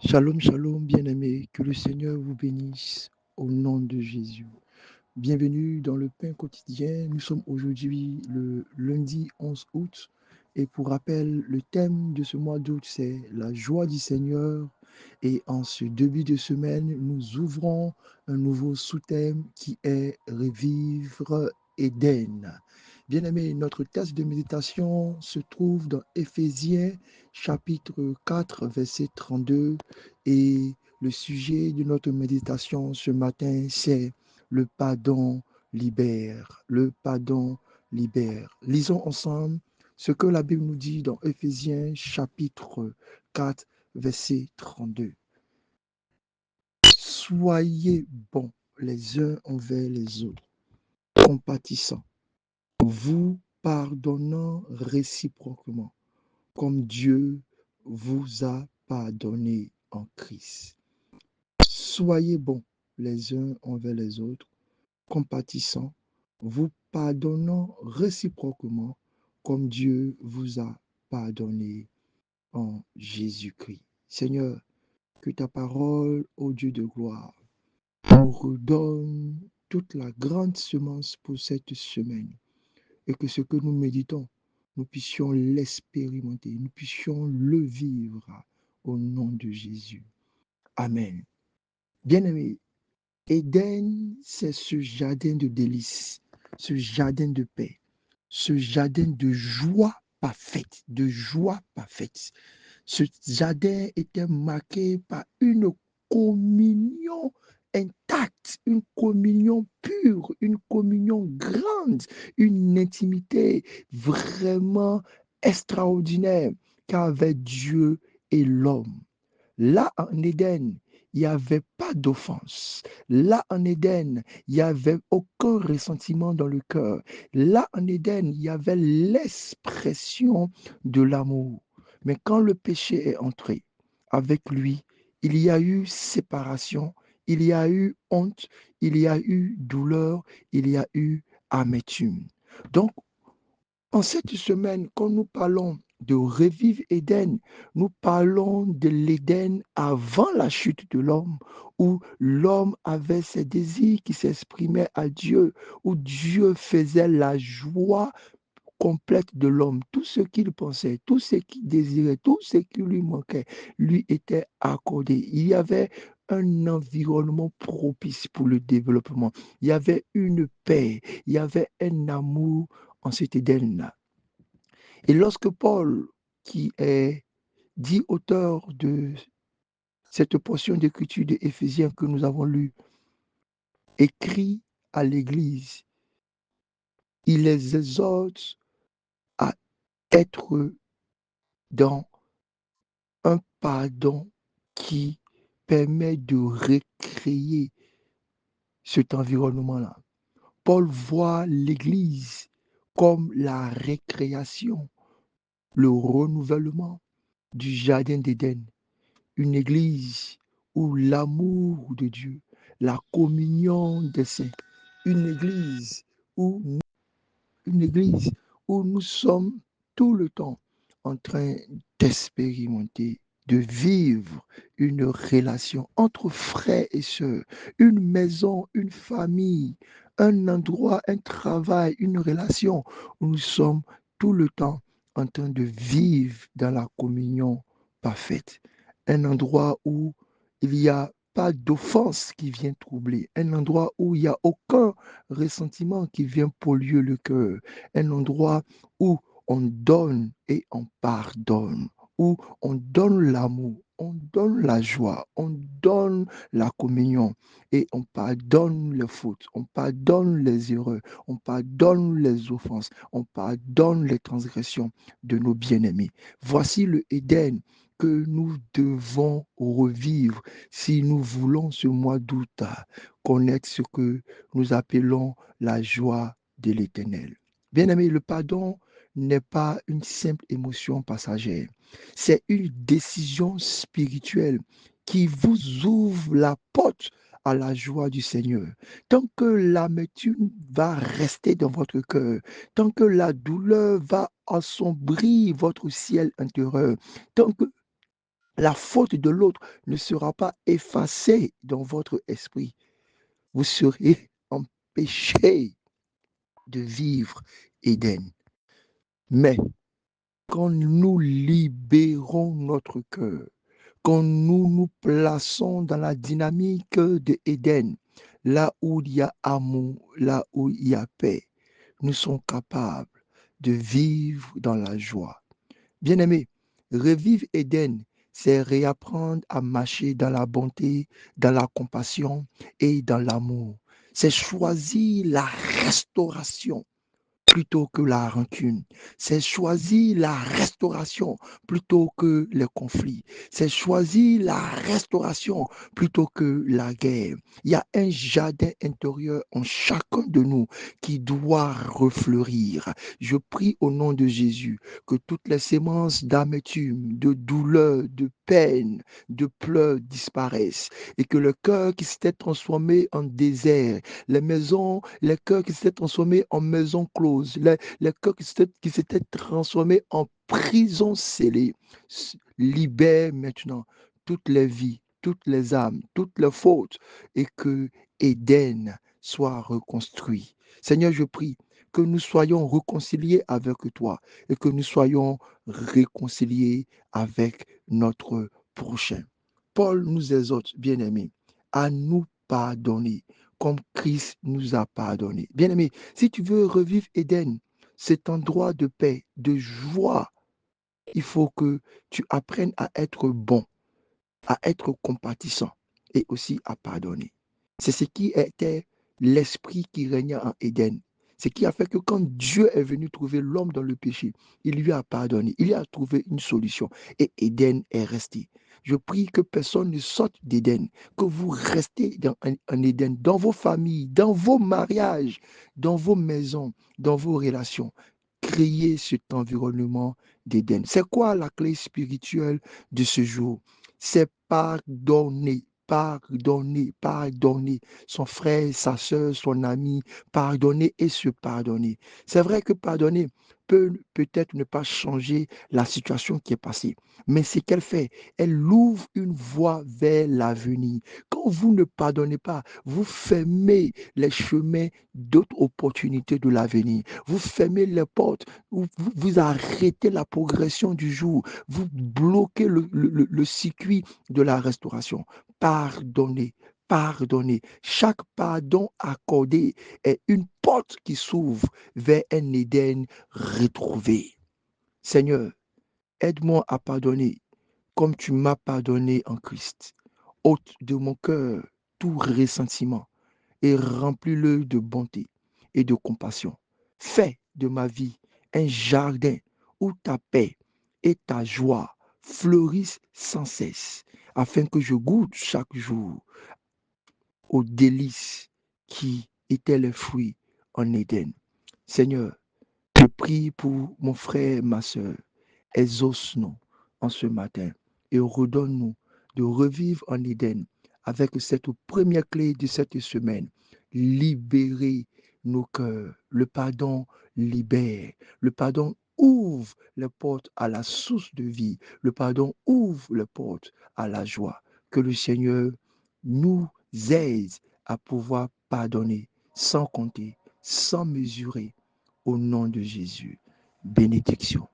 Shalom, shalom, bien-aimés, que le Seigneur vous bénisse au nom de Jésus. Bienvenue dans le pain quotidien. Nous sommes aujourd'hui le lundi 11 août et pour rappel, le thème de ce mois d'août, c'est la joie du Seigneur. Et en ce début de semaine, nous ouvrons un nouveau sous-thème qui est Revivre Éden. Bien-aimés, notre texte de méditation se trouve dans Éphésiens chapitre 4, verset 32 et le sujet de notre méditation ce matin, c'est le pardon libère. Le pardon libère. Lisons ensemble ce que la Bible nous dit dans Éphésiens chapitre 4, verset 32. Soyez bons les uns envers les autres, compatissants, vous pardonnant réciproquement, comme Dieu vous a pardonné en Christ. Soyez bons les uns envers les autres, compatissants, vous pardonnant réciproquement, comme Dieu vous a pardonné en Jésus-Christ. Seigneur, que ta parole, ô Dieu de gloire, nous redonne toute la grande semence pour cette semaine et que ce que nous méditons, nous puissions l'expérimenter, nous puissions le vivre au nom de Jésus. Amen. Bien-aimés, Éden, c'est ce jardin de délices, ce jardin de paix, ce jardin de joie parfaite, de joie parfaite. Ce jardin était marqué par une communion intacte, une communion pure, une communion grande, une intimité vraiment extraordinaire qu'avait Dieu et l'homme. Là, en Éden, il n'y avait pas d'offense. Là, en Éden, il n'y avait aucun ressentiment dans le cœur. Là, en Éden, il y avait l'expression de l'amour. Mais quand le péché est entré avec lui, il y a eu séparation, il y a eu honte, il y a eu douleur, il y a eu amertume. Donc, en cette semaine, quand nous parlons de revivre Éden, nous parlons de l'Éden avant la chute de l'homme, où l'homme avait ses désirs qui s'exprimaient à Dieu, où Dieu faisait la joie complète de l'homme. Tout ce qu'il pensait, tout ce qu'il désirait, tout ce qui lui manquait, lui était accordé. Il y avait un environnement propice pour le développement. Il y avait une paix, il y avait un amour en cet Éden-là. Et lorsque Paul, qui est dit auteur de cette portion d'écriture de Éphésiens que nous avons lue, écrit à l'Église, il les exhorte à être dans un pardon qui permet de recréer cet environnement-là. Paul voit l'Église comme la récréation, le renouvellement du jardin d'Éden. Une Église où l'amour de Dieu, la communion des saints, une Église où une Église où nous sommes tout le temps en train d'expérimenter, de vivre une relation entre frères et sœurs, une maison, une famille, un endroit, un travail, une relation où nous sommes tout le temps en train de vivre dans la communion parfaite. Un endroit où il n'y a pas d'offense qui vient troubler, un endroit où il n'y a aucun ressentiment qui vient polluer le cœur, un endroit où on donne et on pardonne, où on donne l'amour, on donne la joie, on donne la communion et on pardonne les fautes, on pardonne les erreurs, on pardonne les offenses, on pardonne les transgressions de nos bien-aimés. Voici le Éden que nous devons revivre si nous voulons ce mois d'août connaître ce que nous appelons la joie de l'Éternel. Bien-aimé, le pardon n'est pas une simple émotion passagère. C'est une décision spirituelle qui vous ouvre la porte à la joie du Seigneur. Tant que l'amertume va rester dans votre cœur, tant que la douleur va assombrir votre ciel intérieur, tant que La faute de l'autre ne sera pas effacée dans votre esprit. Vous serez empêché de vivre Éden. Mais quand nous libérons notre cœur, quand nous nous plaçons dans la dynamique de Éden, là où il y a amour, là où il y a paix, nous sommes capables de vivre dans la joie. Bien-aimé, revivre Éden, c'est réapprendre à marcher dans la bonté, dans la compassion et dans l'amour. C'est choisir la restauration plutôt que la rancune. C'est choisir la restauration plutôt que les conflits. C'est choisir la restauration plutôt que la guerre. Il y a un jardin intérieur en chacun de nous qui doit refleurir. Je prie au nom de Jésus que toutes les sémences d'amertume, de douleur, de peine, de pleurs disparaissent et que le cœur qui s'était transformé en désert, les maisons, les cœurs qui s'étaient transformés en maisons closes, les cœurs qui s'étaient transformés en prison scellée, libèrent maintenant toutes les vies, toutes les âmes, toutes les fautes, et que Éden soit reconstruit. Seigneur, je prie que nous soyons réconciliés avec toi et que nous soyons réconciliés avec notre prochain. Paul nous exhorte, bien-aimés, à nous pardonner comme Christ nous a pardonné. Bien-aimé, si tu veux revivre Éden, cet endroit de paix, de joie, il faut que tu apprennes à être bon, à être compatissant et aussi à pardonner. C'est ce qui était l'esprit qui régnait en Éden. Ce qui a fait que quand Dieu est venu trouver l'homme dans le péché, il lui a pardonné, il lui a trouvé une solution et Éden est resté. Je prie que personne ne sorte d'Éden, que vous restez en Éden, dans vos familles, dans vos mariages, dans vos maisons, dans vos relations. Créez cet environnement d'Éden. C'est quoi la clé spirituelle de ce jour? C'est pardonner, pardonner, pardonner son frère, sa soeur, son ami, pardonner et se pardonner. C'est vrai que pardonner peut peut-être ne pas changer la situation qui est passée, mais ce qu'elle fait, elle ouvre une voie vers l'avenir. Quand vous ne pardonnez pas, vous fermez les chemins d'autres opportunités de l'avenir. Vous fermez les portes, vous arrêtez la progression du jour, vous bloquez le circuit de la restauration. Pardonnez, pardonnez. Chaque pardon accordé est une porte qui s'ouvre vers un Éden retrouvé. Seigneur, aide-moi à pardonner comme tu m'as pardonné en Christ. Ôte de mon cœur tout ressentiment et remplis-le de bonté et de compassion. Fais de ma vie un jardin où ta paix et ta joie fleurissent sans cesse, afin que je goûte chaque jour aux délices qui étaient les fruits en Éden. Seigneur, je prie pour mon frère, ma soeur. Exauce-nous en ce matin et redonne-nous de revivre en Éden avec cette première clé de cette semaine. Libérer nos cœurs. Le pardon libère. Le pardon ouvre les portes à la source de vie. Le pardon ouvre les portes à la joie. Que le Seigneur nous aide à pouvoir pardonner sans compter, sans mesurer. Au nom de Jésus. Bénédiction.